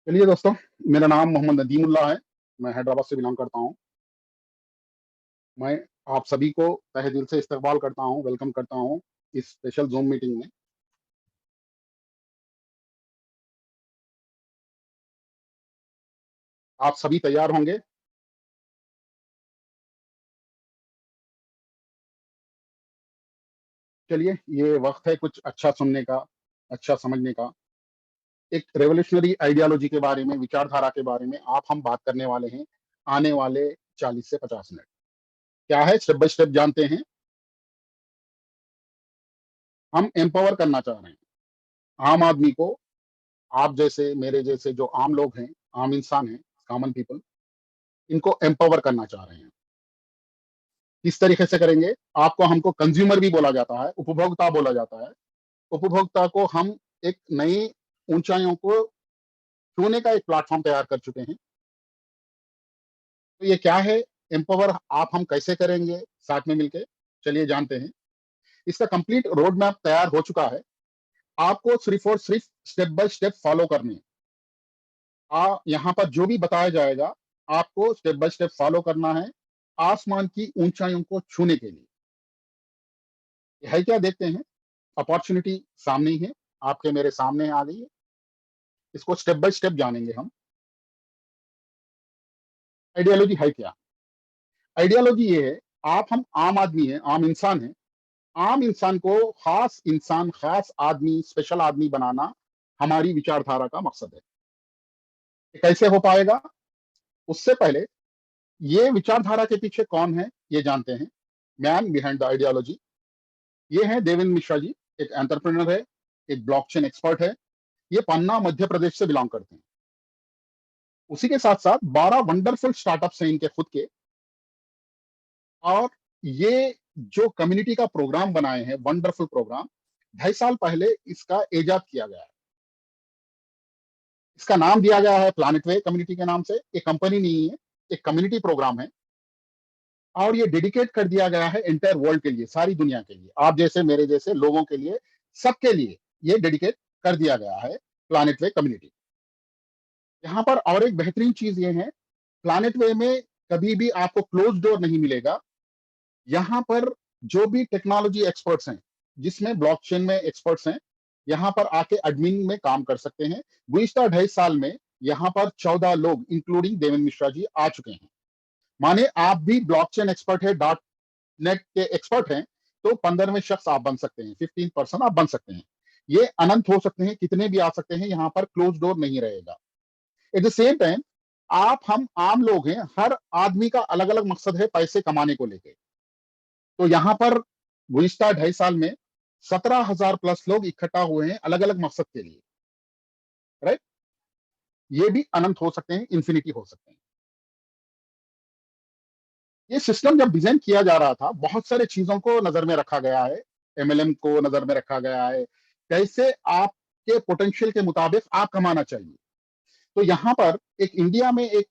चलिए दोस्तों, मेरा नाम मोहम्मद नदीमुल्लाह है। मैं हैदराबाद से बिलोंग करता हूँ। मैं आप सभी को तहे दिल से इस्तकबाल करता हूँ, वेलकम करता हूँ इस स्पेशल ज़ूम मीटिंग में। आप सभी तैयार होंगे? चलिए, ये वक्त है कुछ अच्छा सुनने का, अच्छा समझने का। एक रेवोल्यूशनरी आइडियोलॉजी के बारे में, विचारधारा के बारे में आप हम बात करने वाले हैं आने वाले 40 से 50 मिनट। क्या है, स्टेप बाय स्टेप जानते हैं। हम एम्पावर करना चाह रहे हैं आम आदमी को। आप जैसे, मेरे जैसे जो आम लोग हैं, आम इंसान हैं, कॉमन पीपल, इनको एम्पावर करना चाह रहे हैं। किस तरीके से करेंगे? आपको, हमको कंज्यूमर भी बोला जाता है, उपभोक्ता बोला जाता है। उपभोक्ता को हम एक नई ऊंचाइयों को छूने का एक प्लेटफॉर्म तैयार कर चुके हैं। तो ये क्या है एम्पावर, आप हम कैसे करेंगे साथ में मिलके? चलिए जानते हैं। इसका कंप्लीट रोड मैप तैयार हो चुका है। आपको सिर्फ और सिर्फ स्टेप बाय स्टेप फॉलो करने हैं। यहाँ पर जो भी बताया जाएगा, आपको स्टेप बाय स्टेप फॉलो करना है आसमान की ऊंचाइयों को छूने के लिए। है क्या, देखते हैं। अपॉर्चुनिटी सामने ही है, आपके मेरे सामने आ गई है। इसको स्टेप बाय स्टेप जानेंगे हम। आइडियोलॉजी है क्या? आइडियोलॉजी ये है, आप हम आम आदमी हैं, आम इंसान हैं। आम इंसान को खास इंसान, खास आदमी, स्पेशल आदमी बनाना हमारी विचारधारा का मकसद है। ये कैसे हो पाएगा? उससे पहले ये विचारधारा के पीछे कौन है ये जानते हैं। मैन बिहाइंड द आइडियोलॉजी, ये है देवेंद्र मिश्रा जी। एक एंटरप्रेन्योर है, एक ब्लॉकचेन एक्सपर्ट है। ये पन्ना मध्य प्रदेश से बिलोंग करते हैं। उसी के साथ साथ 12 वंडरफुल स्टार्टअप्स हैं इनके खुद के। और ये जो कम्युनिटी का प्रोग्राम बनाए हैं, वंडरफुल प्रोग्राम, 2.5 साल पहले इसका इजाद किया गया है। इसका नाम दिया गया है प्लैनेट वे कम्युनिटी के नाम से। ये कंपनी नहीं है, एक कम्युनिटी प्रोग्राम है। और ये डेडिकेट कर दिया गया है एंटायर वर्ल्ड के लिए, सारी दुनिया के लिए, आप जैसे मेरे जैसे लोगों के लिए, सबके लिए ये डेडिकेट कर दिया गया है प्लैनेट वे कम्युनिटी। यहाँ पर और एक बेहतरीन चीज ये है, प्लैनेट वे में कभी भी आपको क्लोज डोर नहीं मिलेगा। यहाँ पर जो भी टेक्नोलॉजी एक्सपर्ट्स हैं, जिसमें ब्लॉकचेन में एक्सपर्ट्स हैं, यहाँ पर आके एडमिन में काम कर सकते हैं। गुज़िश्ता 2.5 साल में यहाँ पर 14 लोग इंक्लूडिंग देवेंद्र मिश्रा जी आ चुके हैं। माने आप भी ब्लॉकचेन एक्सपर्ट है, डॉट नेट के एक्सपर्ट हैं, तो 15वें शख्स आप बन सकते हैं, 15 पर्सन आप बन सकते हैं। ये अनंत हो सकते हैं, कितने भी आ सकते हैं, यहाँ पर क्लोज डोर नहीं रहेगा। एट द सेम टाइम, आप हम आम लोग हैं, हर आदमी का अलग अलग मकसद है पैसे कमाने को लेके। तो यहाँ पर गुज़िश्ता 2.5 साल में 17,000 प्लस लोग इकट्ठा हुए हैं अलग अलग मकसद के लिए। राइट? ये भी अनंत हो सकते हैं, इंफिनिटी हो सकते हैं। ये सिस्टम जब डिजाइन किया जा रहा था, बहुत सारे चीजों को नजर में रखा गया है। एमएलएम को नजर में रखा गया है, कैसे आपके पोटेंशियल के मुताबिक आप कमाना चाहिए। तो यहाँ पर एक इंडिया में एक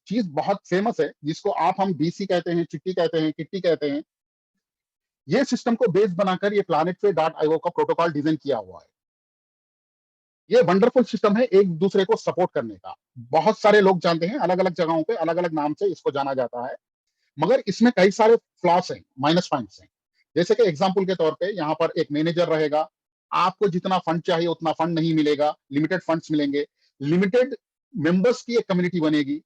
चीज बहुत फेमस है, जिसको आप हम बीसी कहते हैं, चिट्टी कहते हैं, किट्टी कहते हैं। ये सिस्टम को बेस बनाकर ये प्लैनेट पे डॉट आईओ का प्रोटोकॉल डिजाइन किया हुआ है। ये वंडरफुल सिस्टम है एक दूसरे को सपोर्ट करने का। बहुत सारे लोग जानते हैं, अलग अलग जगहों पे अलग अलग नाम से इसको जाना जाता है। मगर इसमें कई सारे फ्लॉस हैं, माइनस पॉइंट्स हैं। जैसे कि एग्जाम्पल के तौर पे यहाँ पर एक मैनेजर रहेगा। आपको जितना फंड चाहिए उतना फंड नहीं मिलेगा, लिमिटेड फंड्स मिलेंगे। लिमिटेड मेंबर्स की एक कम्युनिटी बनेगी।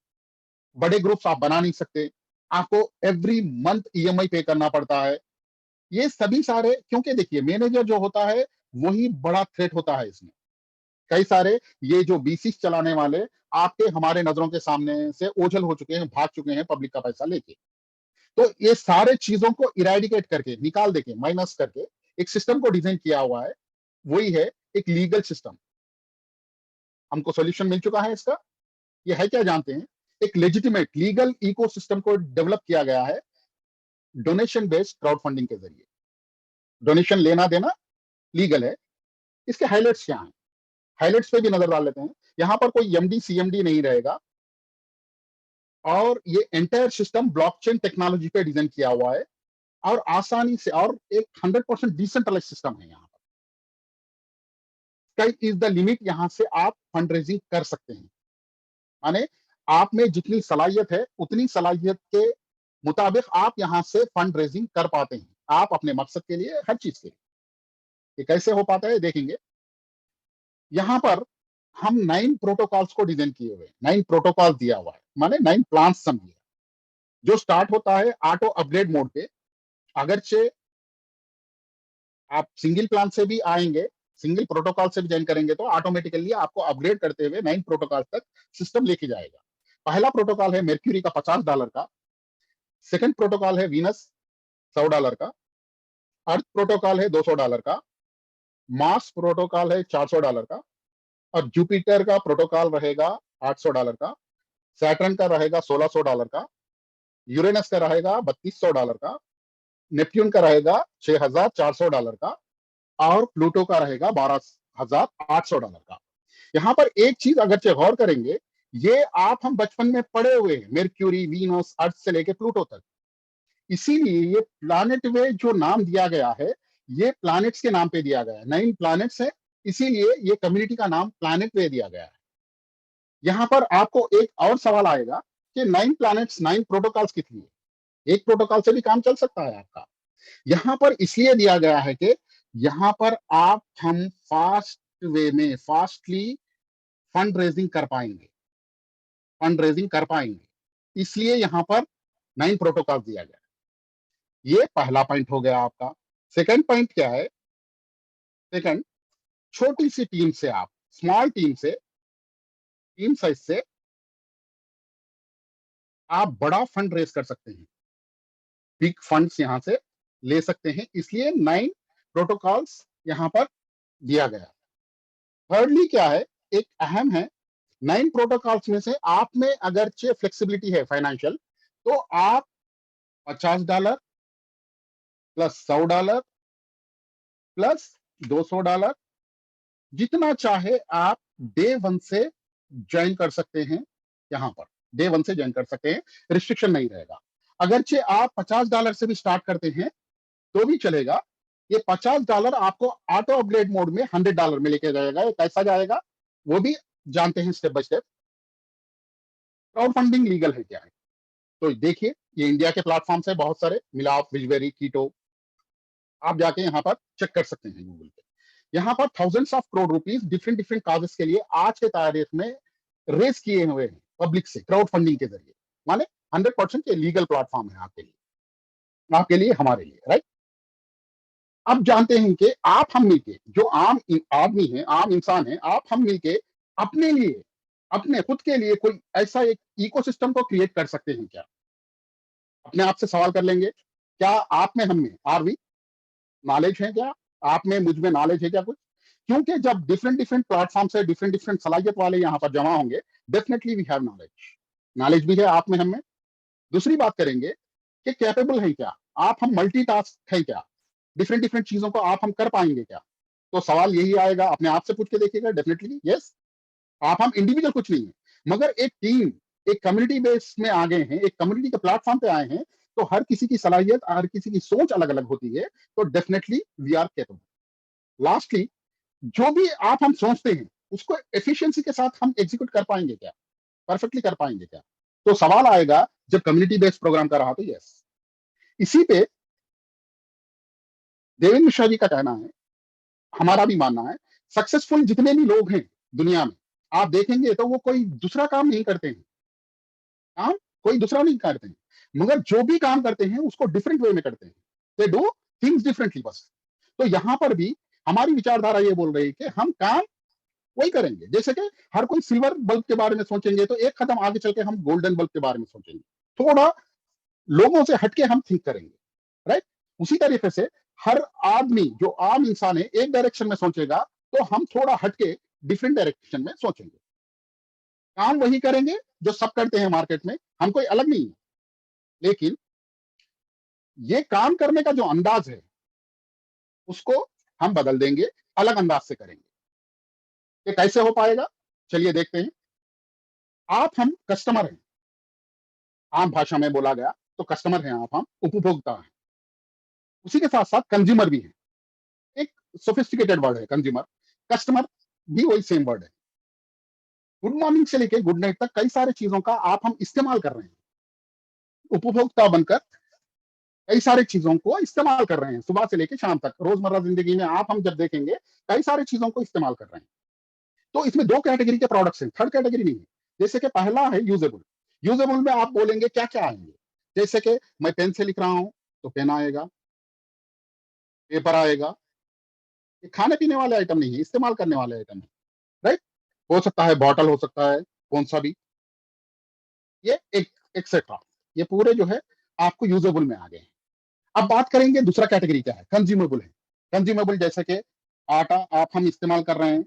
बड़े ग्रुप्स आप बना नहीं सकते। आपको एवरी मंथ ईएमआई पे करना पड़ता है। ये सभी सारे, क्योंकि देखिए मैनेजर जो होता है वही बड़ा थ्रेट होता है इसमें। कई सारे ये जो बीसी चलाने वाले आपके हमारे नजरों के सामने से ओझल हो चुके हैं, भाग चुके हैं पब्लिक का पैसा लेके। तो ये सारे चीजों को इरेडिकेट करके, निकाल देके, माइनस करके एक सिस्टम को डिजाइन किया हुआ है। वही है एक लीगल सिस्टम। हमको सॉल्यूशन मिल चुका है इसका। ये है क्या जानते हैं? एक लेजिटिमेट लीगल इकोसिस्टम को डेवलप किया गया है डोनेशन बेस्ड क्राउड फंडिंग के जरिए। डोनेशन लेना देना लीगल है। इसके हाइलाइट्स क्या हैं? हाइलाइट्स पे भी नजर डाल लेते हैं। यहाँ पर कोई एमडी सीएमडी नहीं रहेगा। और ये एंटायर सिस्टम ब्लॉकचेन टेक्नोलॉजी पे डिजाइन किया हुआ है। और आसानी से, और एक 100% डिसेंट्रलाइज सिस्टम है। यहाँ स्काई इज द लिमिट, यहाँ से आप फंड रेजिंग कर सकते हैं। माने आप में जितनी सलाहियत है उतनी सलाहियत के मुताबिक आप यहाँ से फंड रेजिंग कर पाते हैं, आप अपने मकसद के लिए, हर चीज के लिए। ये कैसे हो पाता है देखेंगे। यहाँ पर हम 9 प्रोटोकॉल्स को डिजाइन किए हुए, 9 प्रोटोकॉल दिया हुआ है, माने 9 प्लान्स समझिए। जो स्टार्ट होता है ऑटो अपग्रेड मोड पे। अगरचे आप सिंगल प्लान से भी आएंगे, सिंगल प्रोटोकॉल से भी ज्वाइन करेंगे तो ऑटोमेटिकली आपको अपग्रेड करते हुए 9 प्रोटोकॉल तक सिस्टम लेके जाएगा। पहला प्रोटोकॉल है मेर्क्यूरी का $50 का। सेकंड प्रोटोकॉल है वीनस $100 का। अर्थ प्रोटोकॉल है $200 का। मार्स प्रोटोकॉल है $400 का। और जुपिटर का प्रोटोकॉल रहेगा $800 का। सैटर्न का रहेगा $1600 का। यूरेनस का रहेगा $3200 का। नेपट्यून का रहेगा $6400 का। और प्लूटो का रहेगा $12800 का। यहाँ पर एक चीज अगरचे गौर करेंगे, ये आप हम बचपन में पढ़े हुए हैं, मेर्क्यूरी, वीनस, अर्थ से लेके प्लूटो तक। इसीलिए ये प्लानिट वे जो नाम दिया गया है, ये प्लैनेट्स के नाम पे दिया गया है, 9 प्लैनेट्स है, इसीलिए ये कम्युनिटी का नाम प्लैनेट वे दिया गया है। यहाँ पर आपको एक और सवाल आएगा कि 9 प्लैनेट्स 9 प्रोटोकॉल्स किस लिए? एक प्रोटोकॉल से भी काम चल सकता है आपका। यहाँ पर इसलिए दिया गया है कि यहाँ पर आप हम फास्ट वे में फास्टली फंड रेजिंग कर पाएंगे, फंड रेजिंग कर पाएंगे, इसलिए यहाँ पर 9 प्रोटोकॉल दिया गया। ये पहला पॉइंट हो गया आपका। सेकंड पॉइंट क्या है? सेकंड, छोटी सी टीम से आप, स्मॉल टीम से, टीम साइज से आप बड़ा फंड रेज कर सकते हैं, बिग फंड्स यहां से ले सकते हैं, इसलिए 9 प्रोटोकॉल्स यहां पर दिया गया। थर्डली क्या है, एक अहम है, 9 प्रोटोकॉल्स में से आप में अगरचे फ्लेक्सिबिलिटी है फाइनेंशियल, तो आप $50 प्लस $100 प्लस $200 जितना चाहे आप डे वन से ज्वाइन कर सकते हैं। यहाँ पर डे वन से ज्वाइन कर सकते हैं, रिस्ट्रिक्शन नहीं रहेगा। अगरचे आप $50 से भी स्टार्ट करते हैं तो भी चलेगा। ये $50 आपको ऑटो अपग्रेड मोड में $100 में लेके जाएगा। ये कैसा जाएगा वो भी जानते हैं step by step. Crowd funding legal है क्या है? तो देखिए, ये इंडिया के प्लेटफॉर्म से बहुत सारे, मिलाप, विजवेरी, कीटो, आप जाके यहाँ पर चेक कर सकते हैं गूगल पे। यहाँ पर thousands of crore rupees different different causes के लिए आज के तारीख में रेस किए हुए हैं पब्लिक से, क्राउड फंडिंग के जरिए। माने 100% ये लीगल प्लेटफॉर्म है आपके लिए, आपके लिए, हमारे लिए, राइट। अब जानते हैं कि आप हम मिलके, जो आम आदमी है, आम इंसान है, आप हम मिलके अपने लिए, अपने खुद के लिए कोई ऐसा एक इकोसिस्टम को क्रिएट कर सकते हैं क्या? अपने आप से सवाल कर लेंगे, क्या आप में, हम में, आर वी, नॉलेज है क्या? आप में, मुझ में नॉलेज है क्या कुछ? क्योंकि जब डिफरेंट डिफरेंट प्लेटफॉर्म से डिफरेंट डिफरेंट सलाहियत वाले यहाँ पर जमा होंगे, definitely we have knowledge, knowledge भी है आप में, हम में। दूसरी बात करेंगे कि कैपेबल है क्या, आप हम मल्टीटास्क है क्या, डिफरेंट डिफरेंट चीजों को आप हम कर पाएंगे क्या? तो सवाल यही आएगा, अपने आप से पूछ के देखिएगा, डेफिनेटली यस। आप हम इंडिविजुअल कुछ नहीं है, मगर एक टीम, एक कम्युनिटी बेस में आ गए हैं, एक कम्युनिटी के प्लेटफॉर्म पे आए हैं, तो हर किसी की सलाहियत, हर किसी की सोच अलग अलग होती है, तो definitely we are capable. Lastly, जो भी आप हम सोचते हैं उसको एफिशिएंसी के साथ हम एग्जीक्यूट कर पाएंगे क्या, परफेक्टली कर पाएंगे क्या? तो सवाल आएगा जब कम्युनिटी बेस्ड प्रोग्राम का रहा तो यस। इसी पे देवेंद्र मिश्रा जी का कहना है, हमारा भी मानना है, सक्सेसफुल जितने भी लोग हैं दुनिया में, आप देखेंगे तो वो कोई दूसरा काम नहीं करते हैं, काम कोई दूसरा नहीं करते हैं, मगर जो भी काम करते हैं उसको डिफरेंट वे में करते हैं, दे डू थिंग्स डिफरेंटली बस। तो यहाँ पर भी हमारी विचारधारा ये बोल रही है कि हम काम वही करेंगे, जैसे कि हर कोई सिल्वर बल्ब के बारे में सोचेंगे तो एक कदम आगे चल के हम गोल्डन बल्ब के बारे में सोचेंगे, थोड़ा लोगों से हटके हम थिंक करेंगे, राइट। उसी तरीके से हर आदमी जो आम इंसान है एक डायरेक्शन में सोचेगा, तो हम थोड़ा हटके डिफरेंट डायरेक्शन में सोचेंगे, काम वही करेंगे जो सब करते हैं मार्केट में, हम कोई अलग नहीं है। लेकिन ये काम करने का जो अंदाज है उसको हम बदल देंगे, अलग अंदाज से करेंगे। ये कैसे हो पाएगा? चलिए देखते हैं। आप हम कस्टमर हैं, आम भाषा में बोला गया तो कस्टमर हैं, आप हम उपभोक्ता हैं, उसी के साथ साथ कंज्यूमर भी हैं। एक सोफिस्टिकेटेड वर्ड है कंज्यूमर, कस्टमर भी वही सेम वर्ड है। गुड मॉर्निंग से लेके गुड नाइट तक कई सारे चीजों का हम इस्तेमाल कर रहे हैं, उपभोक्ता बनकर कई सारी चीजों को इस्तेमाल कर रहे हैं, सुबह से लेकर शाम तक रोजमर्रा जिंदगी में हम जब देखेंगे कई सारी चीजों को इस्तेमाल कर रहे हैं। तो इसमें दो कैटेगरी के प्रोडक्ट्स हैं, थर्ड कैटेगरी नहीं है। जैसे कि पहला है यूजेबल। यूजेबल में आप बोलेंगे क्या क्या आएंगे, जैसे कि मैं पेन से लिख रहा हूं तो पेन आएगा, पेपर आएगा। ये खाने पीने वाले आइटम नहीं है, इस्तेमाल करने वाले आइटम है, राइट। हो सकता है बॉटल, हो सकता है कौन सा भी, ये एक एक्सेट्रा, ये पूरे जो है आपको यूजेबल में आ गए हैं। अब बात करेंगे दूसरा कैटेगरी क्या है, कंज्यूमेबल है। कंज्यूमेबल जैसे कि आटा हम इस्तेमाल कर रहे हैं,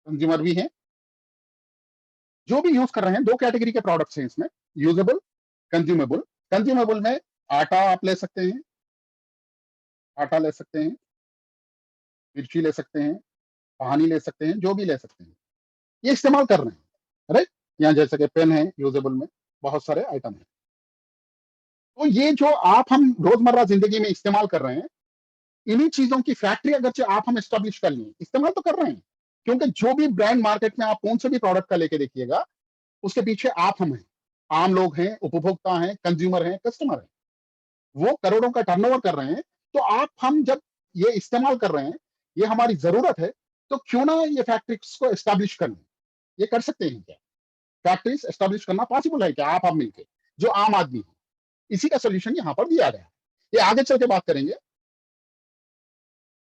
कंज्यूमर भी है, जो भी यूज कर रहे हैं। दो कैटेगरी के प्रोडक्ट्स हैं इसमें, यूजेबल, कंज्यूमेबल। कंज्यूमेबल में आटा आप ले सकते हैं, आटा ले सकते हैं, मिर्ची ले सकते हैं, पानी ले सकते हैं, जो भी ले सकते हैं, ये इस्तेमाल कर रहे हैं, राइट। यहाँ जैसे कि पेन है यूजेबल में, बहुत सारे आइटम है। तो ये जो हम रोजमर्रा जिंदगी में इस्तेमाल कर रहे हैं, इन्हीं चीजों की फैक्ट्री अगर हम एस्टेब्लिश कर लें, इस्तेमाल तो कर रहे हैं। क्योंकि जो भी ब्रांड मार्केट में आप कौन से भी प्रोडक्ट का लेके देखिएगा, उसके पीछे हम हैं, आम लोग हैं, उपभोक्ता हैं, कंज्यूमर हैं, कस्टमर हैं, वो करोड़ों का टर्नओवर कर रहे हैं। तो हम जब ये इस्तेमाल कर रहे हैं, ये हमारी जरूरत है, तो क्यों ना ये फैक्ट्रीज को एस्टेब्लिश कर लें। ये कर सकते हैं क्या, फैक्ट्रीज एस्टेब्लिश करना पॉसिबल है क्या, आप मिलकर, जो आम आदमी है। इसी का सोल्यूशन यहाँ पर दिया गया है। ये आगे चल के बात करेंगे।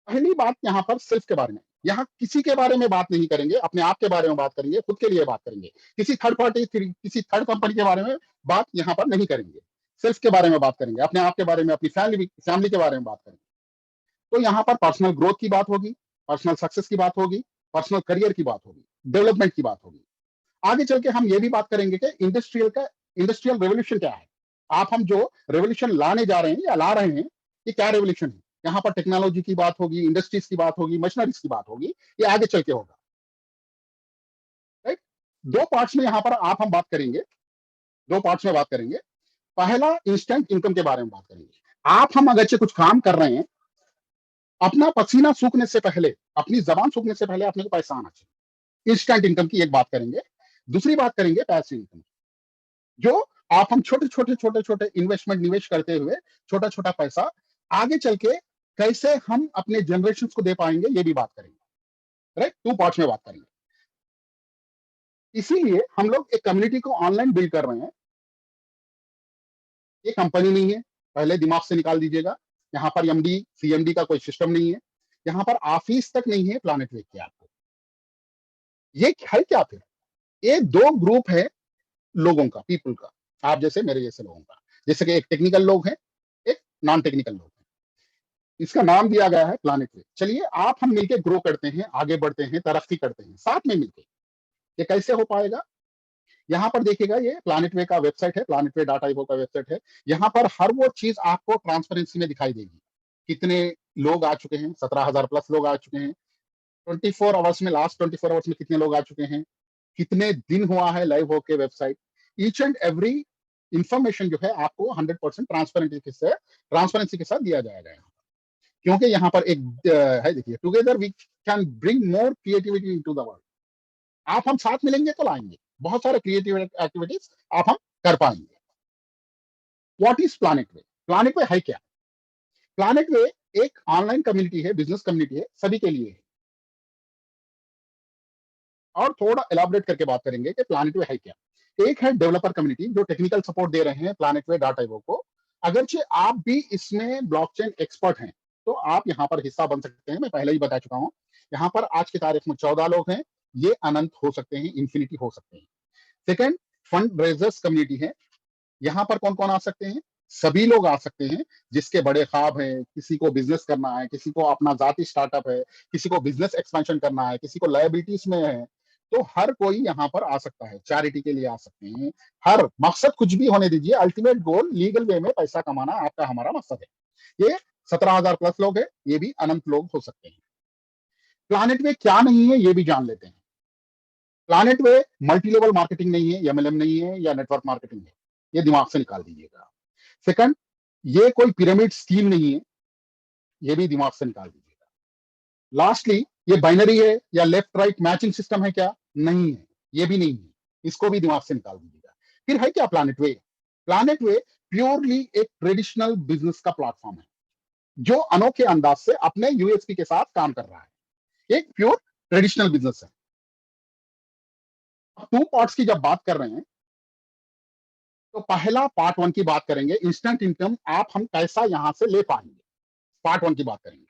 पहली बात यहाँ पर सेल्फ के बारे में, यहाँ किसी के बारे में बात नहीं करेंगे, अपने आप के बारे में बात करेंगे, खुद के लिए बात करेंगे। किसी थर्ड पार्टी, किसी थर्ड कंपनी के बारे में बात यहाँ पर नहीं करेंगे। सेल्फ के बारे में बात करेंगे, अपने आप के बारे में, अपनी फैमिली के बारे में बात करेंगे। तो यहाँ पर पर्सनल ग्रोथ की बात होगी, पर्सनल सक्सेस की बात होगी, पर्सनल करियर की बात होगी, डेवलपमेंट की बात होगी। आगे चल के हम ये भी बात करेंगे कि इंडस्ट्रियल रेवोल्यूशन क्या है। हम जो रेवोल्यूशन लाने जा रहे हैं या ला रहे हैं, ये क्या रेवोल्यूशन है। यहाँ पर टेक्नोलॉजी की बात होगी, इंडस्ट्रीज की बात होगी, मशीनरीज की बात होगी, ये आगे चल के होगा, राइट। दो पार्ट्स में यहाँ पर हम बात करेंगे, दो पार्ट्स में बात करेंगे। पहला इंस्टेंट इनकम के बारे में बात करेंगे। हम अगर से कुछ काम कर रहे हैं, अपना पसीना सूखने से पहले, अपनी जबान सूखने से पहले अपने को पैसा आना चाहिए। इंस्टेंट इनकम की एक बात करेंगे। दूसरी बात करेंगे पैसिव इनकम, जो हम छोटे छोटे छोटे छोटे इन्वेस्टमेंट, निवेश करते हुए छोटा छोटा पैसा आगे चल के कैसे हम अपने जनरेशन को दे पाएंगे, ये भी बात करेंगे, राइट। टू पार्ट्स में बात करेंगे। इसीलिए हम लोग एक कम्युनिटी को ऑनलाइन बिल्ड कर रहे हैं। ये कंपनी नहीं है, पहले दिमाग से निकाल दीजिएगा। यहाँ पर एमडी सीएमडी का कोई सिस्टम नहीं है, यहाँ पर ऑफिस तक नहीं है प्लानिट वेब के आपको। ये है क्या फिर, ये दो ग्रुप है लोगों का, पीपल का, आप जैसे मेरे जैसे लोगों का। जैसे कि एक टेक्निकल लोग हैं, एक नॉन टेक्निकल लोग हैं। इसका नाम दिया गया है प्लानिट वे। चलिए हम मिलके ग्रो करते हैं, आगे बढ़ते हैं, तरक्की करते हैं साथ में मिलके। ये कैसे हो पाएगा, यहाँ पर देखिएगा, ये प्लानिट वे का वेबसाइट है, प्लानिट वे डॉट आईओ का वेबसाइट है। यहाँ पर हर वो चीज आपको ट्रांसपेरेंसी में दिखाई देगी। कितने लोग आ चुके हैं, 17,000 प्लस लोग आ चुके हैं। 24 आवर्स में, लास्ट 24 आवर्स में कितने लोग आ चुके हैं, कितने दिन हुआ है लाइव होके website. Each and every information जो है आपको 100% ट्रांसपेरेंसी के साथ दिया जाएगा। क्योंकि यहाँ पर एक है, देखिए, together we can bring more creativity into the world. हम साथ मिलेंगे तो लाएंगे बहुत सारे क्रिएटिव एक्टिविटीज हम कर पाएंगे। What is Planet Way, Planet Way है क्या। प्लानिट वे एक ऑनलाइन कम्युनिटी है, बिजनेस कम्युनिटी है, सभी के लिए है। और थोड़ा एलाबोरेट करके बात करेंगे कि प्लानिट वे है क्या। एक है डेवलपर कम्युनिटी, जो टेक्निकल सपोर्ट दे रहे हैं प्लानिट वे डॉट आईओ को। अगरचे आप भी इसमें ब्लॉकचेन एक्सपर्ट हैं, तो आप यहाँ पर हिस्सा बन सकते हैं। मैं पहले ही बता चुका हूँ, यहाँ पर आज की तारीख में 14 लोग हैं। ये अनंत हो सकते हैं, इंफिनिटी हो सकते हैं। सेकंड, फंड रेजर्स कम्युनिटी है। यहाँ पर कौन कौन आ सकते हैं, सभी लोग आ सकते हैं जिसके बड़े ख्वाब हैं। किसी को बिजनेस करना है, किसी को अपना जाति स्टार्टअप है, किसी को बिजनेस एक्सपेंशन करना है, किसी को लायबिलिटीज में है। तो हर कोई यहाँ पर आ सकता है, चैरिटी के लिए आ सकते हैं। हर मकसद कुछ भी होने दीजिए, अल्टीमेट गोल लीगल वे में पैसा कमाना आपका हमारा मकसद है। ये 17,000 प्लस लोग हैं, ये भी अनंत लोग हो सकते हैं। प्लानिट वे क्या नहीं है, ये भी जान लेते हैं। प्लानिट वे मल्टी लेवल मार्केटिंग नहीं है, एमएलएम नहीं है, या नेटवर्क मार्केटिंग है, ये दिमाग से निकाल दीजिएगा। सेकंड, ये कोई पिरामिड स्कीम नहीं है, ये भी दिमाग से निकाल दीजिएगा। लास्टली, ये बाइनरी है या लेफ्ट राइट मैचिंग सिस्टम है क्या? नहीं है, ये भी नहीं है, इसको भी दिमाग से निकाल दीजिएगा। फिर है क्या? प्लैनेट वे। प्लैनेट वे प्योरली एक ट्रेडिशनल बिजनेस का प्लेटफॉर्म है, जो अनोखे अंदाज से अपने यूएसपी के साथ काम कर रहा है। एक प्योर ट्रेडिशनल बिजनेस है। टू पार्ट्स की जब बात कर रहे हैं, तो पहला पार्ट वन की बात करेंगे, इंस्टेंट इनकम आप हम कैसा यहां से ले पाएंगे। पार्ट वन की बात करेंगे।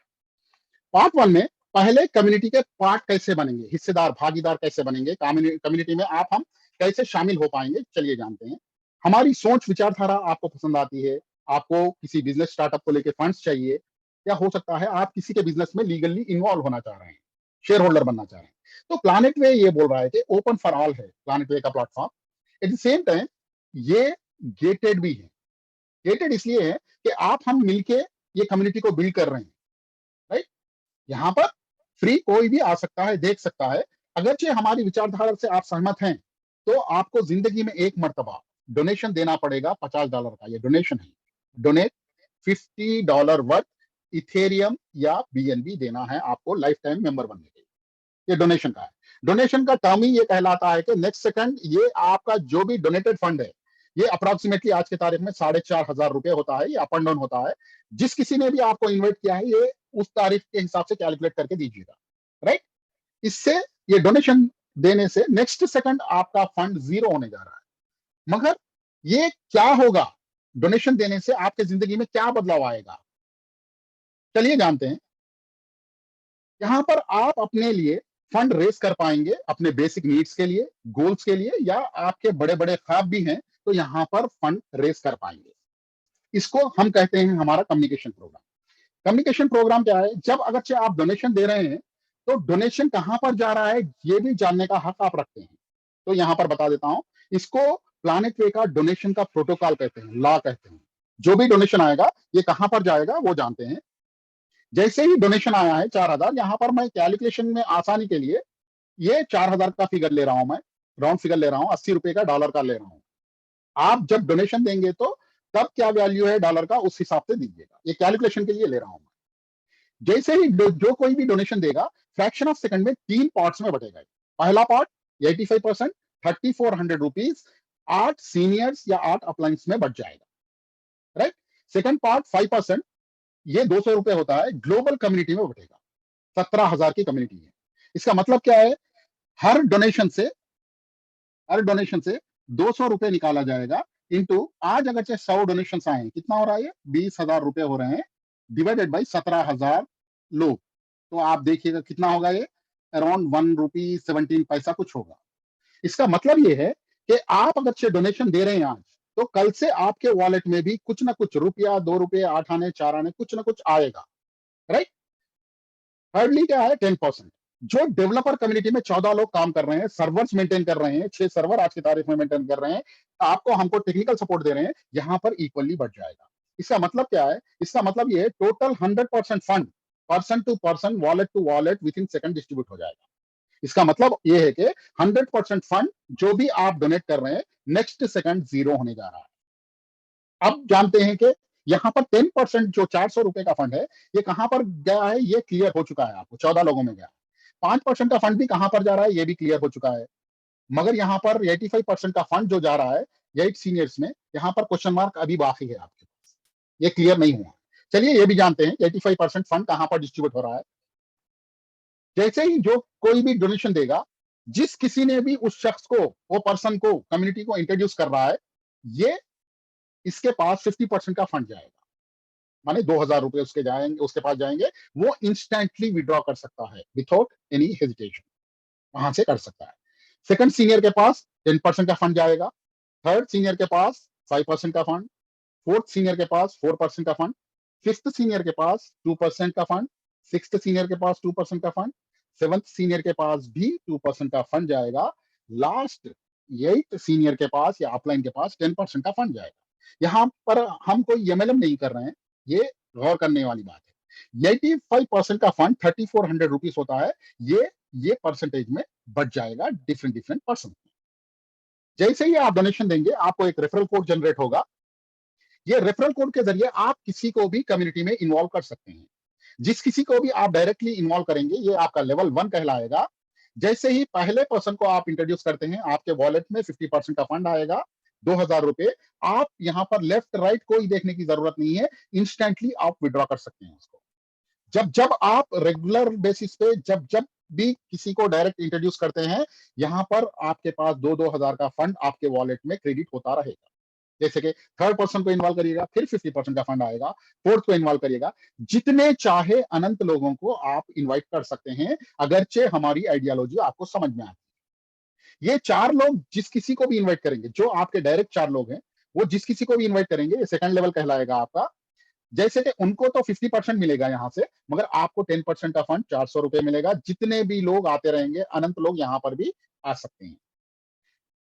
पार्ट वन में पहले कम्युनिटी के पार्ट कैसे बनेंगे, हिस्सेदार भागीदार कैसे बनेंगे, कम्युनिटी में आप हम कैसे शामिल हो पाएंगे, चलिए जानते हैं। हमारी सोच विचारधारा आपको पसंद आती है, आपको किसी बिजनेस स्टार्टअप को लेकर फंड्स चाहिए, या हो सकता है आप किसी के बिजनेस में लीगली इन्वॉल्व होना चाह रहे हैं, शेयर होल्डर बनना चाह रहे हैं, तो प्लैनेट वे ये बोल रहा है कि ओपन फॉर ऑल है प्लैनेट वे का platform. At the same time ये गेटेड भी है। गेटेड इसलिए है कि आप हम मिलके ये कम्युनिटी को बिल्ड कर रहे हैं, राइट। यहाँ पर फ्री कोई भी आ सकता है, देख सकता है। अगरचे हमारी विचारधारा से आप सहमत हैं, तो आपको जिंदगी में एक मर्तबा डोनेशन देना पड़ेगा $50 का। ये डोनेशन है, डोनेट $50 वर्थ इथेरियम या बीएनबी देना है आपको लाइफ टाइम मेंबर बनने के लिए। ये डोनेशन का है। डोनेशन का टर्म ही ये कहलाता है कि नेक्स्ट सेकंड ये आपका जो भी डोनेटेड फंड है, ये अप्रोक्सीमेटली आज के तारीख में 4,500 रुपए होता है, ये अप एंड डाउन होता है। जिस किसी ने भी आपको इन्वाइट किया है, ये उस तारीख के हिसाब से कैलकुलेट करके दीजिएगा, राइट। इससे ये डोनेशन देने से नेक्स्ट सेकंड आपका फंड जीरो होने जा रहा है। मगर ये क्या होगा, डोनेशन देने से आपके जिंदगी में क्या बदलाव आएगा, चलिए जानते हैं। यहां पर आप अपने लिए फंड रेस कर पाएंगे, अपने बेसिक नीड्स के लिए, गोल्स के लिए, या आपके बड़े बड़े ख्वाब भी हैं, तो यहां पर फंड रेस कर पाएंगे। इसको हम कहते हैं हमारा कम्युनिकेशन प्रोग्राम। कम्युनिकेशन प्रोग्राम क्या है? जब अगरचे आप डोनेशन दे रहे हैं, तो डोनेशन कहां पर जा रहा है ये भी जानने का हक आप रखते हैं। तो यहां पर बता देता हूं, इसको प्लैनेट वे का डोनेशन का प्रोटोकॉल कहते हैं, लॉ कहते हैं। जो भी डोनेशन आएगा, ये कहां पर जाएगा वो जानते हैं। जैसे ही डोनेशन आया है 4,000, यहां पर मैं कैलकुलेशन में आसानी के लिए ये 4,000 का फिगर ले रहा हूं, मैं राउंड फिगर ले रहा हूं, ₹80 का, डॉलर का ले रहा हूं। आप जब डोनेशन देंगे, तो तब क्या वैल्यू है डॉलर का, उस हिसाब से दीजिएगा। ये कैलकुलेशन के लिए ले रहा हूं। जैसे ही जो कोई भी डोनेशन देगा, फ्रैक्शन ऑफ सेकंड में 3 पार्ट्स में बटेगा। पहला पार्ट 85%, ₹3,400 8 सीनियर्स या 8 अपलाइंस में बच जाएगा, राइट। सेकंड पार्ट 5%, ये ₹200 होता है, ग्लोबल कम्युनिटी में बटेगा। 17,000 की कम्युनिटी है। इसका मतलब क्या है? हर डोनेशन से हर डोनेशन से ₹200 निकाला जाएगा, इंटू आज अगर 100 डोनेशन आए, कितना हो रहा है? ये ₹20,000 हो रहे हैं, डिवाइडेड बाई 17,000 लोग। तो आप देखिएगा कितना होगा ये, अराउंड ₹1.17 कुछ होगा। इसका मतलब ये है कि आप अगर से डोनेशन दे रहे हैं आज, तो कल से आपके वॉलेट में भी कुछ ना कुछ रुपया, ₹2, 8 आने, 4 आने, कुछ ना कुछ आएगा, राइट। थर्डली क्या है? 10%। जो डेवलपर कम्युनिटी में 14 लोग काम कर रहे हैं, सर्वर्स मेंटेन कर रहे हैं, 6 सर्वर आज की तारीख में मेंटेन कर रहे हैं, आपको हमको टेक्निकल सपोर्ट दे रहे हैं, यहां पर इक्वली बढ़ जाएगा। इसका मतलब क्या है? इसका मतलब ये total 100% fund person to person, wallet to wallet within second distribute हो जाएगा। इसका मतलब ये है कि 100% फंड जो भी आप डोनेट कर रहे हैं, नेक्स्ट सेकंड जीरो होने जा रहा है। अब जानते हैं कि यहाँ पर 10% जो ₹400 का फंड है, ये कहां पर गया है, ये क्लियर हो चुका है आपको, 14 लोगों में गया। 5% का फंड भी कहां पर जा रहा है, ये भी क्लियर हो चुका है। मगर यहाँ पर 85% का फंड जो जा रहा है 8 सीनियर्स में, यहाँ पर क्वेश्चन मार्क अभी बाकी है आपके पास, ये क्लियर नहीं हुआ। चलिए ये भी जानते हैं 85% फंड कहां पर डिस्ट्रीब्यूट हो रहा है। जैसे ही जो कोई भी डोनेशन देगा, जिस किसी ने भी उस शख्स को, वो पर्सन को, कम्युनिटी को इंट्रोड्यूस कर रहा है, ये इसके पास 50% का फंड जाएगा। माने ₹2,000 उसके पास जाएंगे, वो इंस्टेंटली विड्रॉ कर सकता है विदाउट एनी हेजिटेशन, वहां से कर सकता है। सेकंड सीनियर के पास 10% का फंड जाएगा, थर्ड सीनियर के पास 5% का फंड, फोर्थ सीनियर के पास 4% का फंड, फिफ्थ सीनियर के पास 2% का फंड, सिक्स्थ सीनियर के पास 2% का फंड, सेवंथ सीनियर के पास भी 2% का फंड जाएगा। लास्ट 8 सीनियर के पास या अपलाइन के पास 10% का फंड जाएगा। यहाँ पर हम कोई एमएलएम नहीं कर रहे हैं, ये गौर करने वाली बात है। 85% का फंड ₹3,400 होता है, ये परसेंटेज में बढ़ जाएगा डिफरेंट डिफरेंट पर्सन। जैसे ही आप डोनेशन देंगे, आपको एक रेफरल कोड जनरेट होगा। ये रेफरल कोड के जरिए आप किसी को भी कम्युनिटी में इन्वॉल्व कर सकते हैं। जिस किसी को भी आप डायरेक्टली इन्वॉल्व करेंगे, ये आपका लेवल 1 कहलाएगा। जैसे ही पहले पर्सन को आप इंट्रोड्यूस करते हैं, आपके वॉलेट में 50% का फंड आएगा, 2,000 रुपए। आप यहाँ पर लेफ्ट राइट कोई देखने की जरूरत नहीं है, इंस्टेंटली आप विड्रॉ कर सकते हैं उसको। जब जब आप रेगुलर बेसिस पे जब जब भी किसी को डायरेक्ट इंट्रोड्यूस करते हैं, यहाँ पर आपके पास 2-2 हजार का फंड आपके वॉलेट में क्रेडिट होता रहेगा। जैसे कि थर्ड पर्सन को इन्वॉल्व करिएगा, फिर 50% का फंड आएगा। फोर्थ को इन्वॉल्व करिएगा, जितने चाहे अनंत लोगों को आप इन्वाइट कर सकते हैं, अगरचे हमारी आइडियोलॉजी आपको समझ में आती है। ये 4 लोग जिस किसी को भी इन्वाइट करेंगे, जो आपके डायरेक्ट 4 लोग हैं, वो जिस किसी को भी इन्वाइट करेंगे, ये सेकंड लेवल कहलाएगा आपका। जैसे कि उनको तो 50% मिलेगा यहाँ से, मगर आपको 10% का फंड 400 रुपए मिलेगा। जितने भी लोग आते रहेंगे, अनंत लोग यहाँ पर भी आ सकते हैं।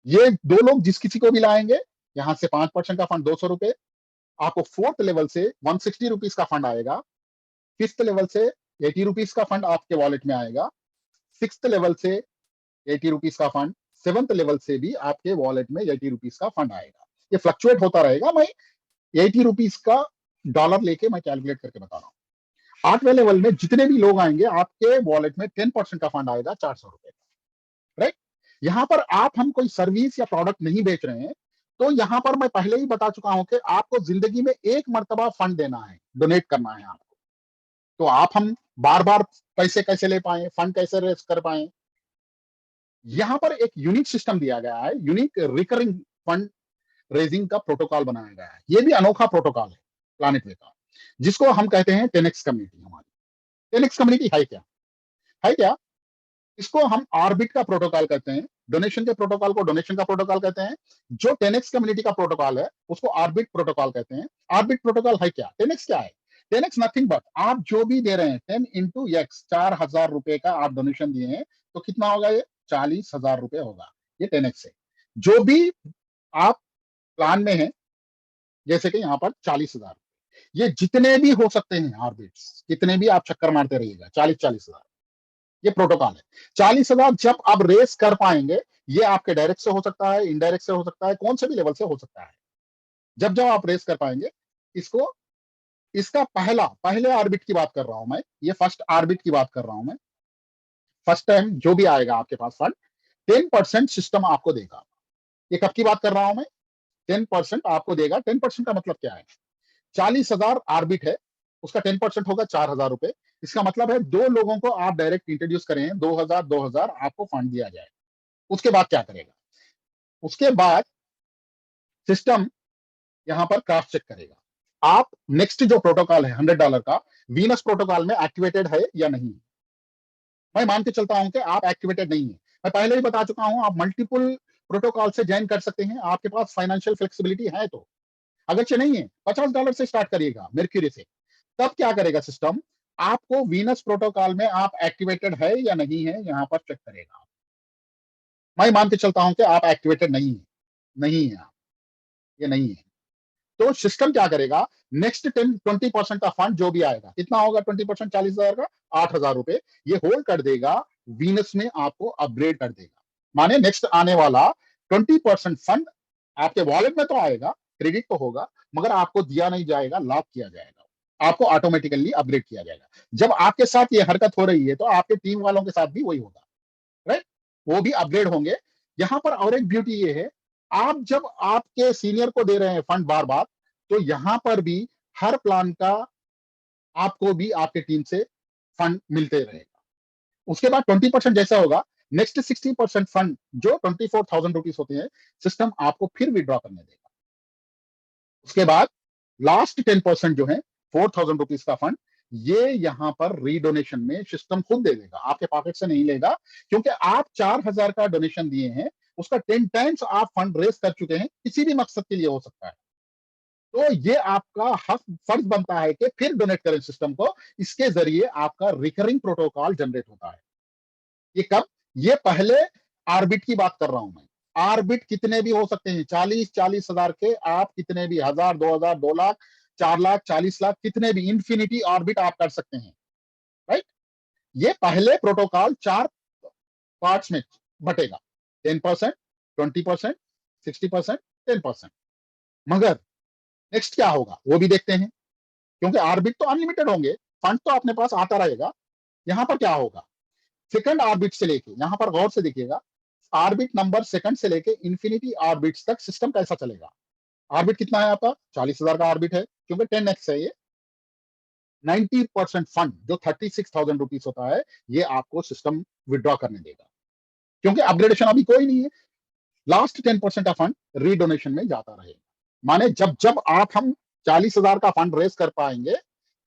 ये 2 लोग जिस किसी को भी लाएंगे, यहाँ से 5% का फंड 200 रुपए। आपको फोर्थ लेवल से 160 रुपीज का फंड आएगा। फिफ्थ लेवल से 80 रुपीज का फंड आपके वॉलेट में आएगा। सिक्स लेवल से 80 रुपीज का फंड, सेवंथ लेवल से भी आपके वॉलेट में 80 रुपीज का फंड आएगा। ये फ्लक्चुएट होता रहेगा। मैं 80 रुपीज का डॉलर लेके मैं कैलकुलेट करके बता रहा हूँ। 8वें लेवल में जितने भी लोग आएंगे, आपके वॉलेट में 10% का फंड आएगा, 400 रुपए का। राइट। यहाँ पर आप हम कोई सर्विस या प्रोडक्ट नहीं बेच रहे हैं। तो यहाँ पर मैं पहले ही बता चुका हूं कि आपको जिंदगी में एक मर्तबा फंड देना है, डोनेट करना है आपको। तो आप हम बार बार पैसे कैसे ले पाए, फंड कैसे रेस कर पाए? यहाँ पर एक यूनिक सिस्टम दिया गया है, यूनिक रिकरिंग फंड रेजिंग का प्रोटोकॉल बनाया गया है। ये भी अनोखा प्रोटोकॉल है प्लानिट वे का, जिसको हम कहते हैं 10x कम्युनिटी। हमारी 10x कम्युनिटी है क्या? है क्या? इसको हम ऑर्बिट का प्रोटोकॉल कहते हैं। डोनेशन के प्रोटोकॉल को डोनेशन का प्रोटोकॉल कहते हैं। जो 10x कम्युनिटी का प्रोटोकॉल है, उसको ऑर्बिट प्रोटोकॉल कहते हैं। ऑर्बिट प्रोटोकॉल है क्या? 10x क्या है? 10x नथिंग बट, आप जो भी दे रहे हैं 10 × x, 4,000 रुपए का आप डोनेशन दिए हैं, तो कितना होगा? ये 40,000 रुपए होगा। ये 10x है। जो भी आप प्लान में है, जैसे कि यहाँ पर 40,000, ये जितने भी हो सकते हैं ऑर्बिट्स, कितने भी आप चक्कर मारते रहिएगा, 40,000 ये प्रोटोकॉल है। 40,000 जब आप रेस कर पाएंगे, ये आपके डायरेक्ट से हो सकता है, इनडायरेक्ट से हो सकता है, कौन से भी लेवल से हो सकता है। जब जब आप रेस कर पाएंगे इसको, इसका पहले ऑर्बिट की बात कर रहा हूं मैं, ये फर्स्ट ऑर्बिट की बात कर रहा हूं मैं। फर्स्ट टाइम जो भी आएगा आपके पास फंड, 10% सिस्टम आपको देगा। ये कब की बात कर रहा हूं मैं? 10% आपको देगा। 10% का मतलब क्या है? 40,000 ऑर्बिट है, उसका 10% होगा 4,000 रुपए। इसका मतलब है 2 लोगों को आप डायरेक्ट इंट्रोड्यूस करें, 2,000 आपको फंड दिया जाए। उसके बाद क्या करेगा? उसके बाद सिस्टम यहां पर क्रॉस चेक करेगा। आप नेक्स्ट जो प्रोटोकॉल है $100 का, वीनस प्रोटोकॉल में एक्टिवेटेड है या नहीं। मैं मान के चलता हूं कि आप एक्टिवेटेड नहीं है। मैं पहले ही बता चुका हूं, आप मल्टीपल प्रोटोकॉल से ज्वाइन कर सकते हैं, आपके पास फाइनेंशियल फ्लेक्सिबिलिटी है तो। अगर नहीं है, $50 से स्टार्ट करिएगा मेर्क्यूरी से। तब क्या करेगा सिस्टम? आपको वीनस प्रोटोकॉल में आप एक्टिवेटेड है या नहीं है, यहां पर चेक करेगा। मैं मान के चलता हूं कि आप एक्टिवेटेड नहीं है, नहीं है आप, ये नहीं है। तो सिस्टम क्या करेगा? नेक्स्ट 10-20% का फंड जो भी आएगा, कितना होगा 20%? 40,000 का 8,000 रुपए, ये होल्ड कर देगा, वीनस में आपको अपग्रेड कर देगा। माने नेक्स्ट आने वाला 20% फंड आपके वॉलेट में तो आएगा, क्रेडिट तो होगा, मगर आपको दिया नहीं जाएगा, लॉक किया जाएगा, आपको ऑटोमेटिकली अपग्रेड किया जाएगा। जब आपके साथ ये हरकत हो रही है, तो आपके टीम वालों के साथ भी वही होगा। राइट। वो भी अपग्रेड होंगे। यहां पर और एक ब्यूटी ये है, आप जब आपके सीनियर को दे रहे हैं फंड बार बार, तो यहां पर भी हर प्लान का आपको भी आपके टीम से फंड मिलते रहेगा। उसके बाद 20% जैसा होगा, नेक्स्ट 60% फंड जो 24,000 रुपीज होते हैं, सिस्टम आपको फिर विड्रॉ करने देगा। उसके बाद लास्ट 10% जो है, 4,000 रुपीज का फंड, ये यहां पर रीडोनेशन में सिस्टम खुद दे देगा, आपके पॉकेट से नहीं लेगा। क्योंकि आप 4,000 का डोनेशन दिए हैं, उसका 10 टाइम्स आप फंड रेस कर चुके हैं, किसी भी मकसद के लिए हो सकता है। तो ये आपका हक फर्ज बनता है कि फिर डोनेट करें सिस्टम को। इसके जरिए आपका रिकरिंग प्रोटोकॉल जनरेट होता है। ये कब? ये पहले आर्बिट की बात कर रहा हूं मैं। आर्बिट कितने भी हो सकते हैं, 40,000 के, आप कितने भी 1,000, 2,000, 2 लाख, 4 लाख, 40 लाख, कितने भी इंफिनिटी ऑर्बिट आप कर सकते हैं। राइट। ये पहले प्रोटोकॉल 4 पार्ट्स में बटेगा, 10%, 20%, 60%, 10%। मगर नेक्स्ट क्या होगा वो भी देखते हैं, क्योंकि आर्बिट तो अनलिमिटेड होंगे, फंड तो अपने पास आता रहेगा। यहां पर क्या होगा, सेकंड ऑर्बिट से लेके, यहां पर गौर से देखिएगा, ऑर्बिट नंबर सेकंड से लेके इंफिनिटी ऑर्बिट्स तक सिस्टम कैसा चलेगा। ऑर्बिट कितना है आपका, 40,000 का ऑर्बिट है, क्योंकि 10x है ये। 90% फंड जो 36,000 रुपीज होता है, ये आपको सिस्टम विड्रॉ करने देगा, क्योंकि अपग्रेडेशन अभी कोई नहीं है। लास्ट 10% का फंड रीडोनेशन में जाता रहेगा। माने जब जब आप हम 40,000 का फंड रेस कर पाएंगे,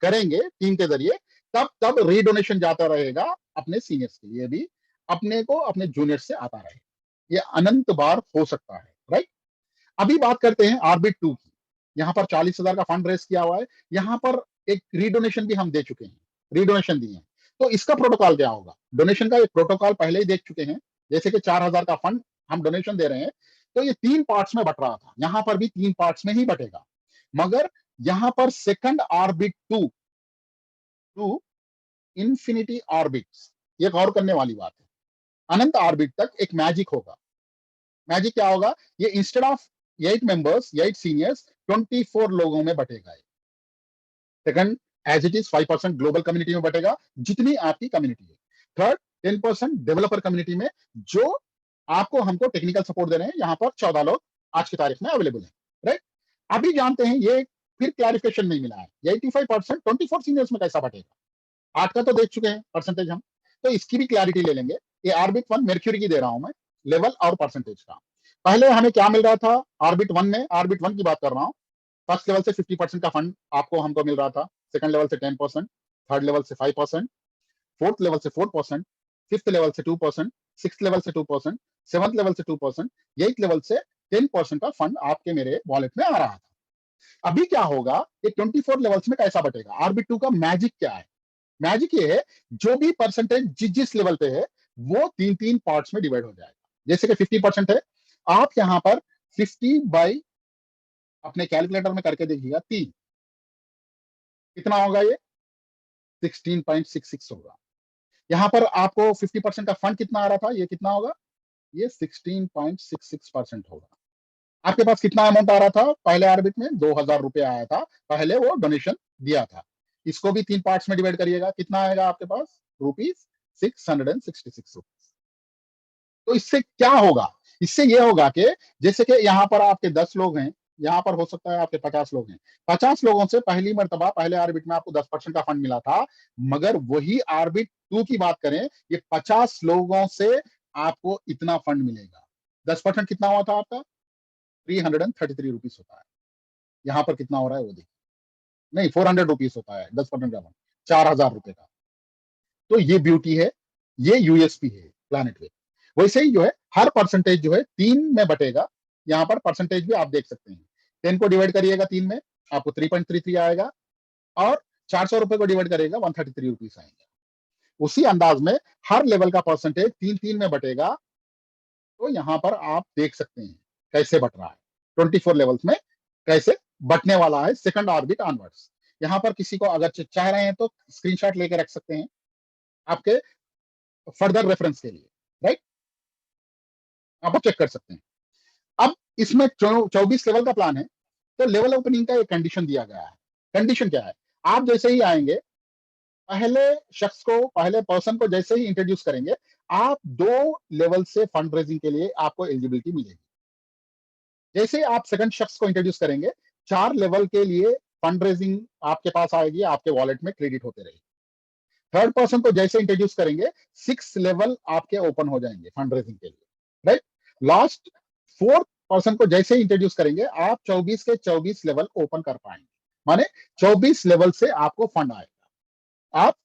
करेंगे टीम के जरिए, तब तब रीडोनेशन जाता रहेगा अपने सीनियर्स के लिए भी, अपने को अपने जूनियर से आता रहेगा। ये अनंत बार हो सकता है, राइट। अभी बात करते हैं ऑर्बिट 2 की। यहाँ पर 40,000 का फंड रेस किया हुआ है, यहाँ पर एक रीडोनेशन भी हम दे चुके हैं, रीडोनेशन दिए हैं। तो इसका प्रोटोकॉल क्या होगा, डोनेशन का एक प्रोटोकॉल पहले ही देख चुके हैं। जैसे कि 4,000 का फंड हम डोनेशन दे रहे हैं, तो ये 3 पार्ट्स में बट रहा था, यहाँ पर भी 3 पार्ट्स में ही बटेगा। मगर यहाँ पर second orbit to infinity orbits, ये गौर करने वाली बात है। अनंत ऑर्बिट तक एक मैजिक होगा। मैजिक क्या होगा, ये इंस्टेड ऑफ 8 मेंबर्स, 8 सीनियर्स, 24 लोगों में बटेगा। Second, as it is 5% global community में बटेगा, जितनी आपकी कम्युनिटी है। थर्ड, 10% डेवलपर कम्युनिटी में, जो आपको हमको टेक्निकल सपोर्ट दे रहे हैं। यहाँ पर 14 लोग आज की तारीख में अवेलेबल है, राइट। अभी जानते हैं, ये फिर क्लैरिफिकेशन नहीं मिला है, 85% 24 सीनियर्स में कैसा बटेगा। 8 का तो देख चुके हैं परसेंटेज हम, तो इसकी भी क्लैरिटी ले लेंगे। ये ऑर्बिट 1 मेर्क्यूरी की दे रहा हूं मैं, लेवल और परसेंटेज का। पहले हमें क्या मिल रहा था ऑर्बिट 1 में, ऑर्बिट 1 की बात कर रहा हूँ। फर्स्ट लेवल से 50% का फंड आपको हमको मिल रहा था, सेकंड लेवल से 10%, थर्ड लेवल से 5%, फोर्थ लेवल से 4%, फिफ्थ लेवल से 2%, सिक्स लेवल से 2%, सेवंथ लेवल से 2%, एट लेवल से 10% का फंड आपके मेरे वॉलेट में आ रहा था। अभी क्या होगा, ये 24 लेवल्स में कैसा बटेगा। आरबी 2 का मैजिक क्या है, मैजिक ये है, जो भी परसेंटेज जिस जिस लेवल पे है, वो 3-3 पार्ट्स में डिवाइड हो जाएगा। जैसे कि 50% है, आप यहाँ पर 50 बाई, अपने कैलकुलेटर में करके देखिएगा, 3, कितना होगा ये, 16.66 होगा। यहाँ पर आपको 50% का फंड कितना आ रहा था, ये कितना होगा, ये 16.66% होगा। आपके पास कितना अमाउंट आ रहा था पहले आरबिट में, 2,000 रुपया आया था, पहले वो डोनेशन दिया था। इसको भी 3 पार्ट्स में डिवाइड करिएगा, कितना आएगा आपके पास, ₹666। तो इससे क्या होगा, इससे ये होगा कि जैसे कि यहाँ पर आपके 10 लोग हैं, यहाँ पर हो सकता है आपके 50 लोग हैं। 50 लोगों से पहली मर्तबा पहले आर्बिट में आपको 10% का फंड मिला था, मगर वही आर्बिट 2 की बात करें, ये 50 लोगों से आपको इतना फंड मिलेगा। 10% कितना हुआ था आपका, 333 रुपीज होता है। यहाँ पर कितना हो रहा है वो देखिए, नहीं 400 रुपीज होता है 10% का फंड, 4,000 रुपए का। तो ये ब्यूटी है, ये यूएसपी है प्लानिट वे। वैसे ही जो है, हर परसेंटेज जो है 3 में बटेगा। यहाँ पर परसेंटेज भी आप देख सकते हैं, 10 को डिवाइड करिएगा 3 में, आपको 3.33 आएगा, और 400 रुपए को डिवाइड करिएगा, 133 रुपीज आएंगे। उसी अंदाज में हर लेवल का परसेंटेज 3-3 में बटेगा। तो यहाँ पर आप देख सकते हैं कैसे बट रहा है, 24 लेवल्स में कैसे बटने वाला है, सेकंड ऑर्बिट ऑनवर्ड्स। यहाँ पर किसी को अगर चाह रहे हैं तो स्क्रीनशॉट लेके रख सकते हैं आपके फर्दर रेफरेंस के लिए, राइट, आप चेक कर सकते हैं। अब इसमें 24 लेवल का प्लान है, तो लेवल ओपनिंग का एक कंडीशन दिया गया है। कंडीशन क्या है, आप जैसे ही आएंगे, पहले शख्स को, पहले पर्सन को जैसे ही इंट्रोड्यूस करेंगे, आप 2 लेवल से फंड रेजिंग के लिए आपको एलिजिबिलिटी मिलेगी। जैसे आप सेकंड शख्स को इंट्रोड्यूस करेंगे, 4 लेवल के लिए फंड रेजिंग आपके पास आएगी, आपके वॉलेट में क्रेडिट होते रहेगी। थर्ड पर्सन को जैसे इंट्रोड्यूस करेंगे, 6 लेवल आपके ओपन हो जाएंगे फंड रेजिंग के लिए, राइट। लास्ट 4th पर्सन को जैसे इंट्रोड्यूस करेंगे, आप 24 के 24 लेवल ओपन कर पाएंगे। माने 24 लेवल से आपको फंड आएगा, आप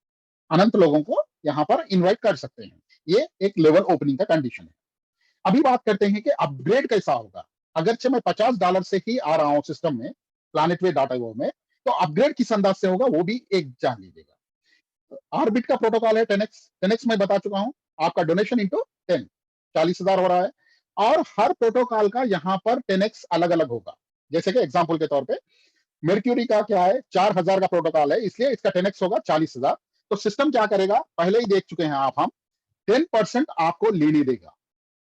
अनंत लोगों को यहाँ पर इन्वाइट कर सकते हैं। ये एक लेवल ओपनिंग का कंडीशन है। अभी बात करते हैं कि अपग्रेड कैसा होगा। अगरचे मैं $50 से ही आ रहा हूं सिस्टम में, planetway.io में, तो अपग्रेड किस अंदाज से होगा वो भी एक जान लीजिएगा। ऑर्बिट का प्रोटोकॉल है 10x, 10x मैं बता चुका हूं, आपका डोनेशन इंटू 10, 40,000 हो रहा है। और हर प्रोटोकॉल का यहाँ पर 10x अलग अलग होगा। जैसे कि एग्जाम्पल के तौर पे मेर्क्यूरी का क्या है, 4,000 का प्रोटोकॉल है, इसलिए इसका 10x होगा 40,000। तो सिस्टम क्या करेगा, पहले ही देख चुके हैं आप हम, 10% आपको लेने देगा।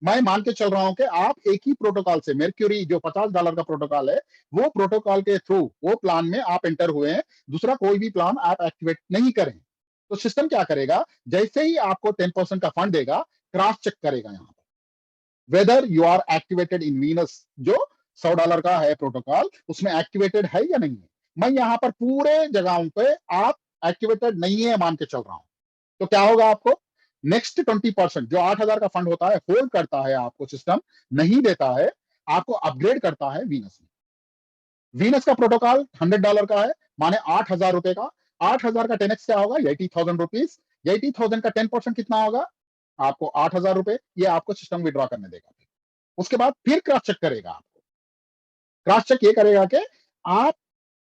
मैं मान के चल रहा हूं कि आप एक ही प्रोटोकॉल से, मेर्क्यूरी जो $50 का प्रोटोकॉल है, वो प्रोटोकॉल के थ्रू वो प्लान में आप एंटर हुए हैं, दूसरा कोई भी प्लान आप एक्टिवेट नहीं करें, तो सिस्टम क्या करेगा, जैसे ही आपको 10% का फंड देगा, क्रॉस चेक करेगा यहाँ पर whether you are activated in Venus, जो $100 का है प्रोटोकॉल, उसमें एक्टिवेटेड है या नहीं है। मैं यहाँ पर पूरे जगहों पे आप एक्टिवेटेड नहीं है मान के चल रहा हूं, तो क्या होगा आपको, नेक्स्ट 20% जो 8,000 का फंड होता है होल्ड करता है, आपको सिस्टम नहीं देता है, आपको अपग्रेड करता है वीनस में। वीनस का प्रोटोकॉल $100 का है, माने ₹8,000 का। 8,000 का 10x क्या होगा, ₹80,000। 80,000 का 10% कितना होगा, आपको ₹8,000। ये आपको सिस्टम विड्रॉ करने देगा। उसके बाद फिर क्रॉस चेक करेगा, आपको क्रॉस चेक ये करेगा कि आप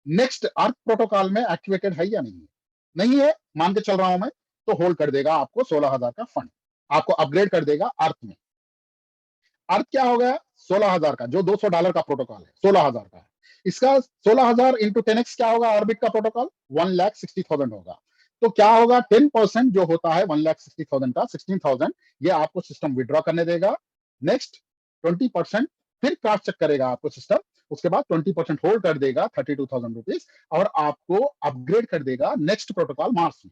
नेक्स्ट अर्थ प्रोटोकॉल में एक्टिवेटेड है या नहीं है। नहीं है मान के चल रहा हूं मैं, तो होल्ड कर देगा आपको 16,000 का फंड, आपको अपग्रेड कर देगा अर्थ में। अर्थ क्या हो गया, 16,000 का, जो $200 का प्रोटोकॉल है, 16,000 का है। इसका 16,000 इंटू 10x क्या होगा, ऑर्बिट का प्रोटोकॉल 1,60,000 होगा। तो क्या होगा, 10% जो होता है 1,60,000 का, 16,000, ये आपको सिस्टम विड्रॉ करने देगा। नेक्स्ट 20% फिर क्रॉस चेक करेगा आपको सिस्टम, उसके बाद 20% होल्ड कर देगा ₹32,000, और आपको अपग्रेड कर देगा नेक्स्ट प्रोटोकॉल मार्स में।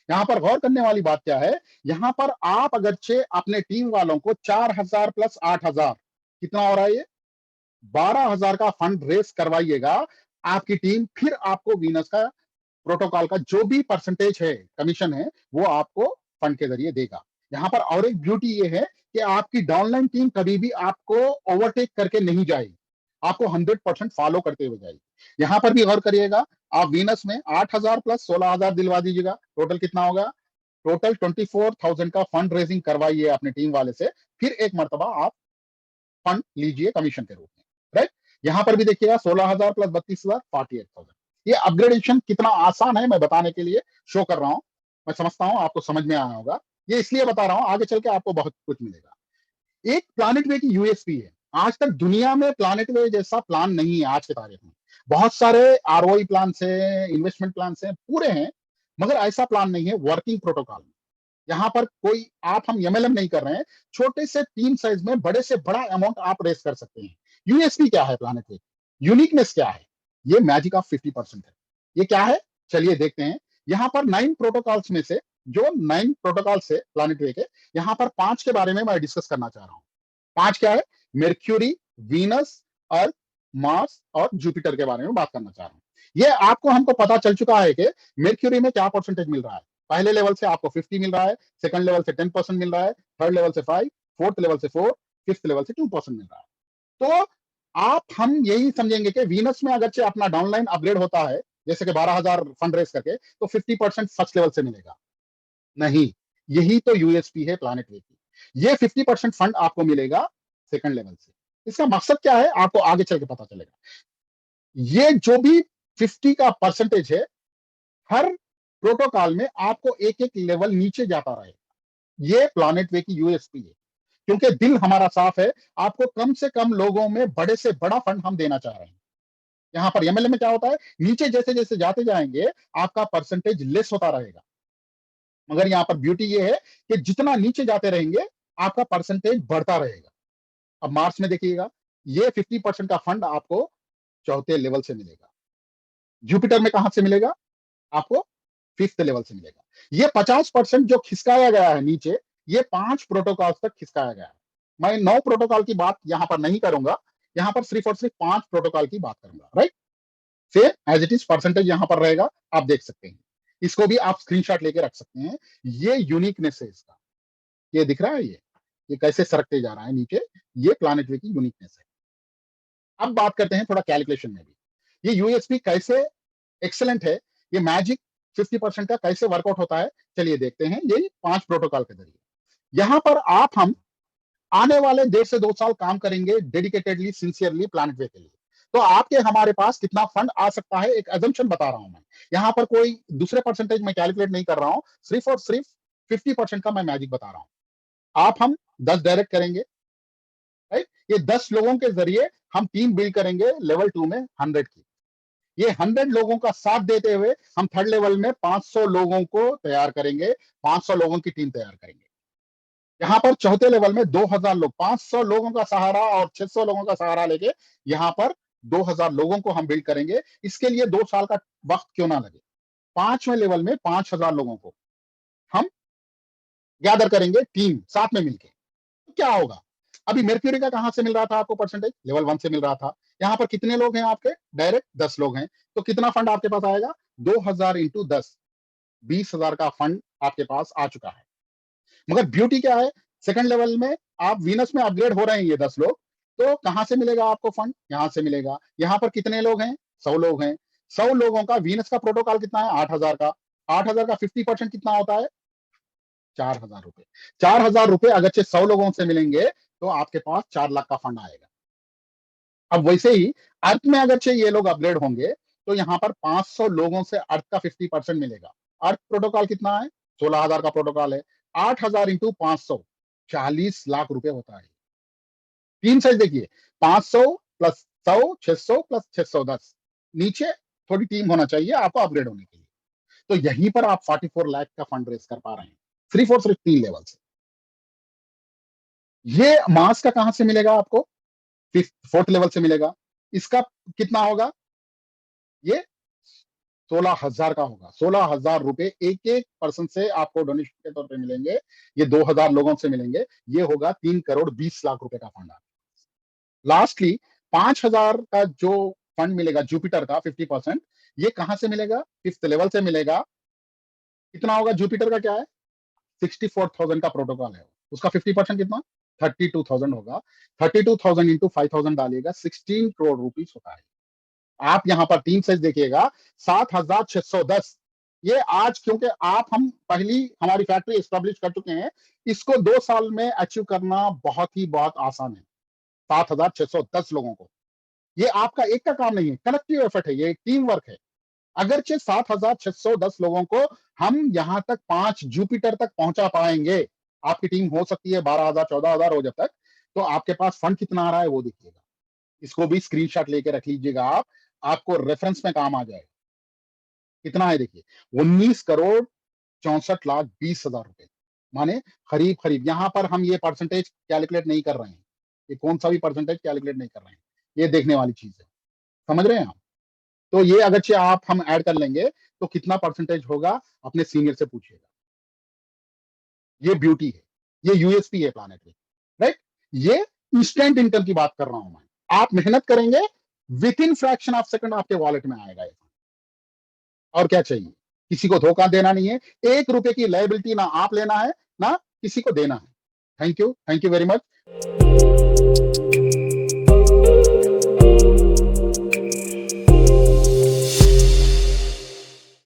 यहाँ पर गौर करने वाली बात क्या है, यहाँ पर आप अगरचे अपने टीम वालों को 4,000 प्लस 8,000, कितना हो रहा है ये, 12,000 का फंड रेस करवाइएगा, आपकी टीम फिर आपको वीनस का प्रोटोकॉल का जो भी परसेंटेज है, कमीशन है, वो आपको फंड के जरिए देगा। यहाँ पर और एक ब्यूटी ये है कि आपकी डाउनलाइन टीम कभी भी आपको ओवरटेक करके नहीं जाएगी, आपको 100% फॉलो करते हुए जाएगी। यहाँ पर भी गौर करिएगा, आप वीनस में 8,000 प्लस 16,000 दिलवा दीजिएगा, टोटल कितना होगा, टोटल 24,000 का फंड रेजिंग करवाइए अपनी टीम वाले से, फिर एक मरतबा आप फंड लीजिए कमीशन के रूप में, राइट। यहाँ पर भी देखिएगा 16,000 प्लस 32,000, 48,000। ये अपग्रेडेशन कितना आसान है, मैं बताने के लिए शो कर रहा हूँ। मैं समझता हूँ आपको समझ में आया होगा, ये इसलिए बता रहा हूँ, आगे चल के आपको बहुत कुछ मिलेगा। एक प्लानिट वे की यूएसपी है, आज तक दुनिया में प्लानिट वे जैसा प्लान नहीं है आज के तारीख में। बहुत सारे आरओई प्लान से, इन्वेस्टमेंट प्लान से पूरे हैं, मगर ऐसा प्लान नहीं है वर्किंग प्रोटोकॉल। यहाँ पर कोई आप हम एमएलएम नहीं कर रहे हैं, छोटे से टीम साइज में बड़े से बड़ा अमाउंट आप रेस कर सकते हैं। यूएसपी क्या है प्लानिट वे, यूनिकनेस क्या है, ये मैजिक ऑफ 50% है। ये क्या है, चलिए देखते हैं। यहाँ पर 9 प्रोटोकॉल्स में से, जो 9 प्रोटोकॉल से प्लानिट वे के, यहाँ पर 5 के बारे में मैं डिस्कस करना चाह रहा हूँ। 5 क्या है, मेर्क्यूरी, वीनस, अर्थ, मार्स और जुपिटर के बारे में बात करना चाह रहा हूँ। ये आपको हमको पता चल चुका है कि मेर्क्यूरी में क्या परसेंटेज मिल रहा है। पहले लेवल से आपको 50 मिल रहा है, सेकंड लेवल से 10% मिल रहा है, थर्ड लेवल से 5, फोर्थ लेवल से 4, फिफ्थ लेवल से 2% मिल रहा है। तो आप हम यही समझेंगे कि वीनस में अगरचे अपना डाउनलाइन अपग्रेड होता है, जैसे कि 12,000 फंड रेस करके, तो 50% फर्स्ट लेवल से मिलेगा। नहीं, यही तो यूएसपी है प्लानिट वे की। ये 50% फंड आपको मिलेगा सेकंड लेवल से। इसका मकसद क्या है, आपको आगे चल के पता चलेगा। ये जो भी 50 का परसेंटेज है, हर प्रोटोकॉल में आपको एक एक लेवल नीचे जाता रहेगा। ये प्लानिट वे की यूएसपी है, क्योंकि दिल हमारा साफ है, आपको कम से कम लोगों में बड़े से बड़ा फंड हम देना चाह रहे हैं। यहाँ पर एमएलए में क्या होता है, नीचे जैसे जैसे जाते जाएंगे आपका परसेंटेज लेस होता रहेगा, मगर यहाँ पर ब्यूटी ये है कि जितना नीचे जाते रहेंगे आपका परसेंटेज बढ़ता रहेगा। अब मार्च में देखिएगा, ये 50% का फंड आपको चौथे लेवल से मिलेगा। जुपिटर में कहां से मिलेगा, आपको फिफ्थ लेवल से मिलेगा। ये 50% जो खिसकाया गया है नीचे, ये 5 प्रोटोकॉल तक खिसकाया गया है। मैं 9 प्रोटोकॉल की बात यहां पर नहीं करूंगा, यहां पर सिर्फ और सिर्फ 5 प्रोटोकॉल की बात करूंगा, राइट। फिर एज इट इज परसेंटेज यहां पर रहेगा, आप देख सकते हैं। इसको भी आप स्क्रीनशॉट लेके रख सकते हैं। ये यूनिकनेस है इसका, ये दिख रहा है, ये कैसे सरकते जा रहा है नीचे, ये प्लानिट वे की यूनिकनेस है। अब बात करते हैं थोड़ा कैलकुलेशन में भी, ये यूएसपी कैसे एक्सेलेंट है, ये मैजिक 50% का कैसे वर्कआउट होता है, चलिए देखते हैं। यही 5 प्रोटोकॉल के जरिए यहां पर आप हम आने वाले 1.5 से 2 साल काम करेंगे डेडिकेटेडली, सिंसियरली प्लानिट वे के लिए। तो आपके हमारे पास कितना फंड आ सकता है, एक एजम्पशन बता रहा हूं मैं। यहाँ पर कोई दूसरे परसेंटेज मैं कैलकुलेट नहीं कर रहा हूं, सिर्फ और सिर्फ 50% का मैं मैजिक बता रहा हूं। आप हम 10 डायरेक्ट करेंगे, राइट। ये 10 लोगों के जरिए हम टीम बिल्ड करेंगे लेवल 2 में 100 की। ये 100 लोगों का साथ देते हुए हम थर्ड लेवल में 500 लोगों को तैयार करेंगे, 500 लोगों की टीम तैयार करेंगे। यहाँ पर चौथे लेवल में 2000 लोग, 500 लोगों का सहारा और 600 लोगों का सहारा लेके यहाँ पर 2000 लोगों को हम बिल्ड करेंगे। इसके लिए 2 साल का वक्त क्यों ना लगे। 5वें लेवल में 5000 लोगों को हम गैदर करेंगे, टीम साथ में मिलके। क्या होगा, अभी मेर्क्यूरी का कहां से मिल रहा था आपको परसेंटेज, लेवल 1 से मिल रहा था। यहाँ पर कितने लोग हैं आपके, डायरेक्ट 10 लोग हैं, तो कितना फंड आपके पास आएगा, 2000 इंटू 10, 20,000 का फंड आपके पास आ चुका है। मगर ब्यूटी क्या है, सेकंड लेवल में आप वीनस में अपग्रेड हो रहे हैं ये 10 लोग, तो कहां से मिलेगा आपको फंड, यहां से मिलेगा। यहाँ पर कितने लोग हैं, 100 लोग हैं। 100 लोगों का वीनस का प्रोटोकॉल कितना है, 8000 का। 8000 का 50% कितना होता है, 4000 रुपए। 4000 रुपए अगर 100 लोगों से मिलेंगे तो आपके पास 4 लाख का फंड आएगा। अब वैसे ही अर्थ में अगर ये लोग अपग्रेड होंगे तो यहाँ पर 500 लोगों से अर्थ का 50% मिलेगा। अर्थ प्रोटोकॉल कितना है, 16,000 का प्रोटोकॉल है। 8,000 इंटू 500, 40 लाख रुपए होता है। तीन साइज देखिए, 500 प्लस 100, 600 प्लस 610, नीचे थोड़ी टीम होना चाहिए आपको अपग्रेड होने के लिए। तो यहीं पर आप 44 लाख का फंड रेस कर पा रहे हैं, सिर्फ 3 लेवल से। ये मास का कहां से मिलेगा आपको, फिफ्थ फोर्थ लेवल से मिलेगा। इसका कितना होगा, ये 16,000 का होगा। 16,000 रुपए एक एक पर्सन से आपको डोनेशन के तौर पे मिलेंगे। ये 2,000 लोगों से मिलेंगे, ये होगा 3,20,00,000 रुपए का फंड। लास्टली 5,000 का जो फंड मिलेगा जुपिटर का 50%, ये कहां से मिलेगा, फिफ्थ लेवल से मिलेगा। कितना होगा, जुपिटर का क्या है, 64,000 का प्रोटोकॉल है, उसका 50% कितना, 32,000 होगा। 32,000 इंटू 5,000 डालिएगा, 16 करोड़ रुपीज होता है। आप यहाँ पर टीम साइज देखिएगा, 7,610। ये आज क्योंकि हम पहली हमारी फैक्ट्री एस्टेब्लिश कर चुके हैं, इसको 2 साल में अचीव करना बहुत आसान है। 7,610 लोगों को, ये आपका एक का काम नहीं है, कलेक्टिव एफर्ट है, ये टीम वर्क है। अगरचे 7,610 लोगों को हम यहां तक 5 जुपिटर तक पहुंचा पाएंगे, आपकी टीम हो सकती है 12,000 14,000 हो जब तक, तो आपके पास फंड कितना आ रहा है वो देखिएगा। इसको भी स्क्रीनशॉट लेके रख लीजिएगा आप, आपको रेफरेंस में काम आ जाएगा। कितना है देखिए, 19,64,20,000 रुपए, माने करीब करीब। यहां पर हम ये परसेंटेज कैलकुलेट नहीं कर रहे हैं, ये कौन सा भी परसेंटेज कैलकुलेट नहीं कर रहे हैं, ये देखने वाली चीज है। समझ रहे हैं आप, तो ये अगर आप हम ऐड कर लेंगे तो कितना परसेंटेज होगा, अपने सीनियर से पूछिएगा। ये ब्यूटी है, ये यूएसपी है प्लानट में, राइट। ये इंस्टेंट इनकम की बात कर रहा हूं मैं। आप मेहनत करेंगे, with in fraction of second आपके वॉलेट में आएगा ये। और क्या चाहिए, किसी को धोखा देना नहीं है, 1 रुपए की लायबिलिटी ना आप लेना है, ना किसी को देना है। Thank you very much.